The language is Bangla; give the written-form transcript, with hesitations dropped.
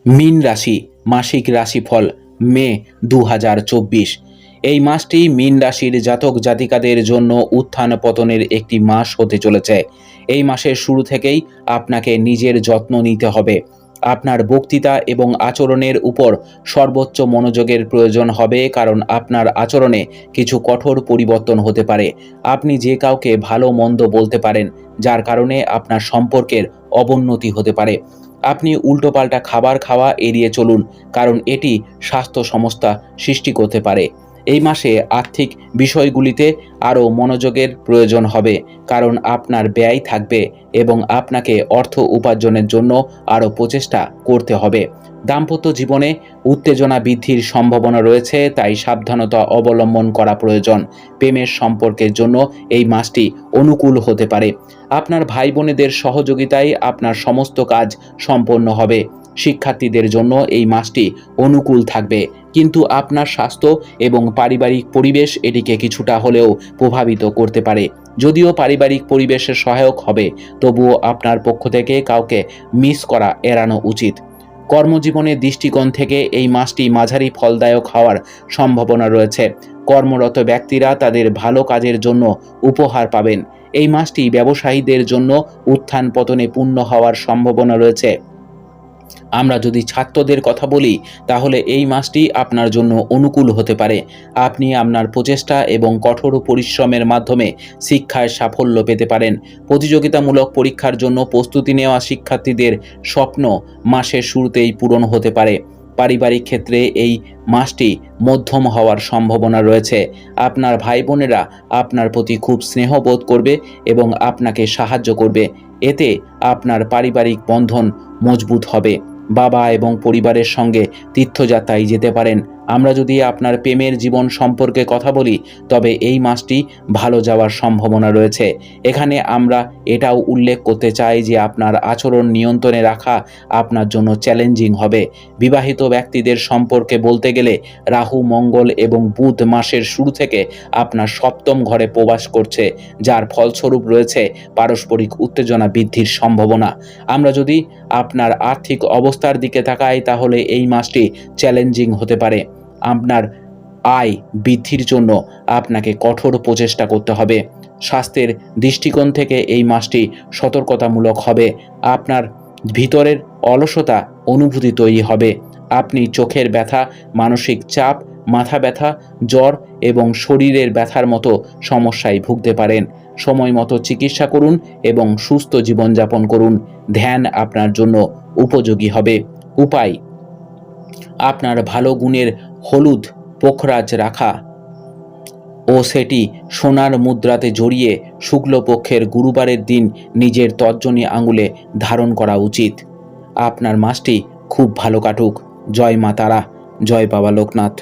মীন রাশি মাসিক রাশিফল মে 2024। এই মাসটি মীন রাশির জাতক জাতিকাদের জন্য উত্থান পতনের একটি মাস হতে চলেছে। এই মাসের শুরু থেকেই আপনাকে নিজের যত্ন নিতে হবে। আপনার বক্তৃতা এবং আচরণের উপর সর্বোচ্চ মনোযোগের প্রয়োজন হবে, কারণ আপনার আচরণে কিছু কঠোর পরিবর্তন হতে পারে। আপনি যে কাউকে ভালো মন্দ বলতে পারেন, যার কারণে আপনার সম্পর্কের অবনতি হতে পারে। আপনি উল্টোপাল্টা খাবার খাওয়া এড়িয়ে চলুন, কারণ এটি স্বাস্থ্য সমস্যা সৃষ্টি করতে পারে। এই মাসে আর্থিক বিষয়গুলিতে আরও মনোযোগের প্রয়োজন হবে, কারণ আপনার ব্যয় থাকবে এবং আপনাকে অর্থ উপার্জনের জন্য আরও প্রচেষ্টা করতে হবে। দাম্পত্য জীবনে উত্তেজনা বৃদ্ধির সম্ভাবনা রয়েছে, তাই সাবধানতা অবলম্বন করা প্রয়োজন। প্রেমের সম্পর্কের জন্য এই মাসটি অনুকূল হতে পারে। আপনার ভাই বোনেদের সহযোগিতায় আপনার সমস্ত কাজ সম্পন্ন হবে। শিক্ষার্থীদের জন্য এই মাসটি অনুকূল থাকবে, কিন্তু আপনার স্বাস্থ্য এবং পারিবারিক পরিবেশ এটিকে কিছুটা হলেও প্রভাবিত করতে পারে। যদিও পারিবারিক পরিবেশের সহায়ক হবে, তবুও আপনার পক্ষ থেকে কাউকে মিস করা এড়ানো উচিত। কর্মজীবনের দৃষ্টিকোণ থেকে এই মাসটি মাঝারি ফলদায়ক হওয়ার সম্ভাবনা রয়েছে। কর্মরত ব্যক্তিরা তাদের ভালো কাজের জন্য উপহার পাবেন। এই মাসটি ব্যবসায়ীদের জন্য উত্থান পতনে পূর্ণ হওয়ার সম্ভাবনা রয়েছে। আমরা যদি ছাত্রদের কথা বলি, তাহলে এই মাসটি আপনার জন্য অনুকূল হতে পারে। আপনি আপনার প্রচেষ্টা এবং কঠোর পরিশ্রমের মাধ্যমে শিক্ষায় সাফল্য পেতে পারেন। প্রতিযোগিতামূলক পরীক্ষার জন্য প্রস্তুতি নেওয়া শিক্ষার্থীদের স্বপ্ন মাসের শুরুতেই পূরণ হতে পারে। পারিবারিক ক্ষেত্রে এই মাসটি মধ্যম হওয়ার সম্ভাবনা রয়েছে। আপনার ভাই বোনেরা আপনার প্রতি খুব স্নেহবোধ করবে এবং আপনাকে সাহায্য করবে। এতে আপনার পারিবারিক বন্ধন মজবুত হবে। বাবা এবং পরিবারের সঙ্গে তীর্থযাত্রায় যেতে পারেন। আমরা যদি আপনার প্রেমের জীবন সম্পর্কে কথা বলি, তবে এই মাসটি ভালো যাওয়ার সম্ভাবনা রয়েছে। এখানে আমরা এটাও উল্লেখ করতে চাই যে আপনার আচরণ নিয়ন্ত্রণে রাখা আপনার জন্য চ্যালেঞ্জিং হবে। বিবাহিত ব্যক্তিদের সম্পর্কে বলতে গেলে রাহু, মঙ্গল এবং বুধ মাসের শুরু থেকে আপনার সপ্তম ঘরে প্রবেশ করছে, যার ফলস্বরূপ রয়েছে পারস্পরিক উত্তেজনা বৃদ্ধির সম্ভাবনা। আমরা যদি আপনার আর্থিক অবস্থার দিকে তাকাই, তাহলে এই মাসটি চ্যালেঞ্জিং হতে পারে। আপনার আয় বৃদ্ধির জন্য আপনাকে কঠোর প্রচেষ্টা করতে হবে। স্বাস্থ্যের দৃষ্টিকোণ থেকে এই মাসটি সতর্কতামূলক হবে। আপনার ভিতরের অলসতা অনুভূতি তৈরি হবে। আপনি চোখের ব্যথা, মানসিক চাপ, মাথা ব্যথা, জ্বর এবং শরীরের ব্যথার মতো সমস্যায় ভুগতে পারেন। সময় মতো চিকিৎসা করুন এবং সুস্থ জীবনযাপন করুন। ধ্যান আপনার জন্য উপযোগী হবে। উপায়: আপনার ভালো গুণের হলুদ পোখরাজ রাখা ও সেটি সোনার মুদ্রাতে জড়িয়ে শুক্লপক্ষের গুরুবারের দিন নিজের তর্জনী আঙুলে ধারণ করা উচিত। আপনার মাসটি খুব ভালো কাটুক। জয় মা তারা, জয় বাবা লোকনাথ।